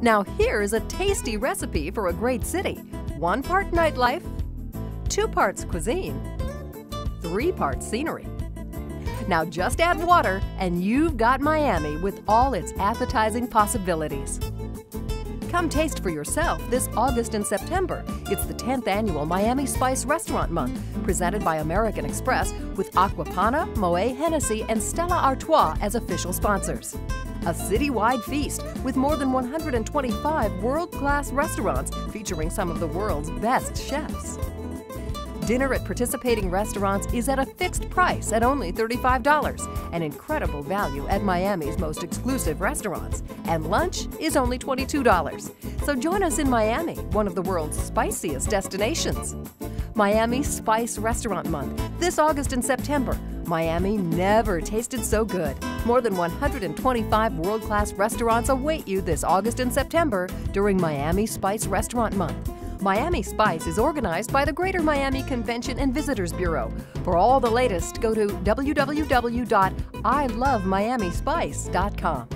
Now here's a tasty recipe for a great city. 1 part nightlife, 2 parts cuisine, 3 parts scenery. Now just add water and you've got Miami with all its appetizing possibilities. Come taste for yourself this August and September. It's the 10th annual Miami Spice Restaurant Month, presented by American Express with Aqua Panna, Moet Hennessy, and Stella Artois as official sponsors. A citywide feast with more than 125 world-class restaurants featuring some of the world's best chefs. Dinner at participating restaurants is at a fixed price at only $35, an incredible value at Miami's most exclusive restaurants. And lunch is only $22. So join us in Miami, one of the world's spiciest destinations. Miami Spice Restaurant Month, this August and September. Miami never tasted so good. More than 125 world-class restaurants await you this August and September during Miami Spice Restaurant Month. Miami Spice is organized by the Greater Miami Convention and Visitors Bureau. For all the latest, go to www.ilovemiamispice.com.